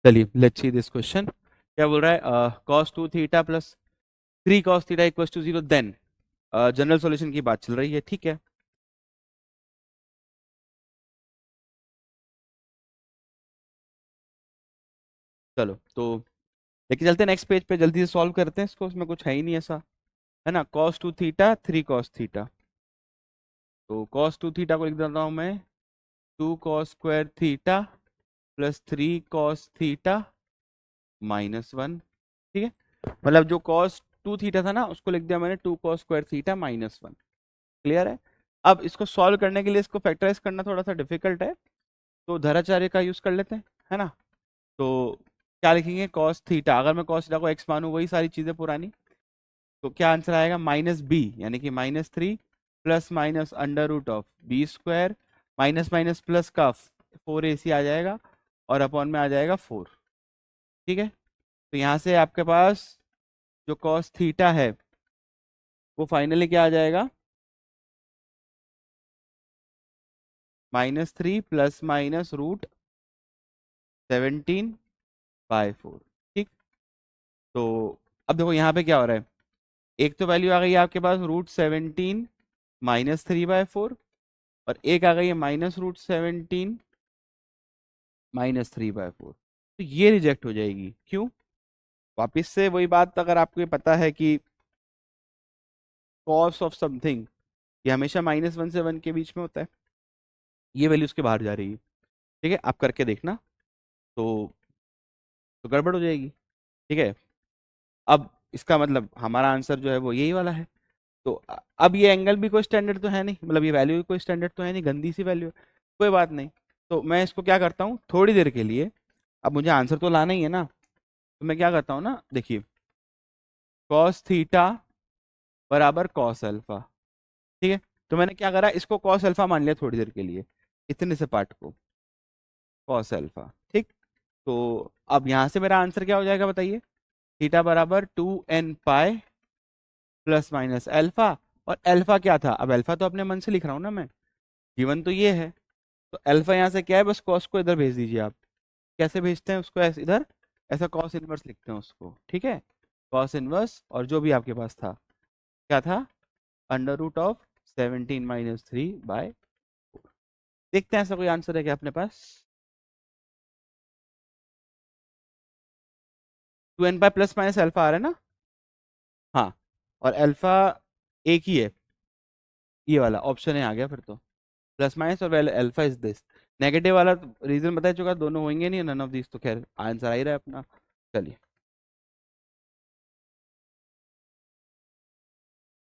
चलिए let's see this question. क्या बोल रहा है? Cos 2 theta plus 3 cos theta equals to 0, then general solution की बात चल रही है, ठीक है। चलो तो लेके चलते हैं नेक्स्ट पेज पे, जल्दी से सॉल्व करते हैं इसको, उसमें कुछ है ही नहीं ऐसा, है ना। कॉस 2 थीटा 3 कॉस थीटा, तो कॉस 2 थीटा को लिख देता हूँ मैं 2 cos square theta plus 3 cos theta -1, ठीक है। मतलब जो कॉस 2 थीटा था ना उसको लिख दिया मैंने 2 कॉस स्क्वायर थीटा -1। क्लियर है? अब इसको सॉल्व करने के लिए इसको फैक्टराइज करना थोड़ा सा डिफिकल्ट है, तो धराचार्य का यूज कर लेते हैं, है ना। तो क्या लिखेंगे? कॉस थीटा, अगर मैं कॉस थीटा को एक्स मानूं, वही सारी चीजें पुरानी, तो क्या आंसर आएगा? -b, यानी कि -3 plus minus under root of B square, minus minus plus का 4ac आ जाएगा और अपॉन में आ जाएगा 4, ठीक है। तो यहाँ से आपके पास जो कॉस थीटा है वो फाइनली क्या आ जाएगा? -3 प्लस माइनस √17/4, ठीक। तो अब देखो यहाँ पे क्या हो रहा है, एक तो वैल्यू आ गई है आपके पास √17 -3/4, और एक आ गई है -√17 -3/4, तो ये रिजेक्ट हो जाएगी। क्यों? वापिस से वही बात, अगर आपको ये पता है कि कॉस ऑफ समथिंग ये हमेशा -1 से 1 के बीच में होता है, ये वैल्यू उसके बाहर जा रही है, ठीक है, आप करके देखना, तो गड़बड़ हो जाएगी, ठीक है। अब इसका मतलब हमारा आंसर जो है वो यही वाला है। तो अब ये एंगल भी कोई स्टैंडर्ड तो है नहीं, मतलब ये वैल्यू भी कोई स्टैंडर्ड तो है नहीं, गंदी सी वैल्यू है, कोई बात नहीं। तो मैं इसको क्या करता हूँ थोड़ी देर के लिए, अब मुझे आंसर तो लाना ही है ना, तो मैं क्या करता हूँ ना, देखिए कॉस थीटा बराबर कॉस अल्फा, ठीक है। तो मैंने क्या करा, इसको कॉस अल्फा मान लिया थोड़ी देर के लिए, इतने से पार्ट को कॉस अल्फा, ठीक। तो अब यहाँ से मेरा आंसर क्या हो जाएगा बताइए? थीटा बराबर 2n pi plus minus alpha, और अल्फा क्या था? अब अल्फा तो अपने मन से लिख रहा हूँ ना मैं, गिवन तो ये है, तो अल्फा यहाँ से क्या है, बस कॉस को इधर भेज दीजिए आप। कैसे भेजते हैं उसको? ऐसे इधर, ऐसा कॉस इनवर्स लिखते हैं उसको, ठीक है। कॉस इनवर्स, और जो भी आपके पास था क्या था, √17 - 3/4। देखते हैं ऐसा कोई आंसर है क्या अपने पास? 2n pi plus minus alpha आ रहा है ना? हाँ, और अल्फा एक ही है, ये वाला ऑप्शन है, आ गया फिर तो प्लस माइनस, और well alpha is this. Negative वाला रीजन बता चुका, दोनों होंगे नहीं, नन ऑफ दिस, तो खैर आंसर आ ही रहा है अपना। चलिए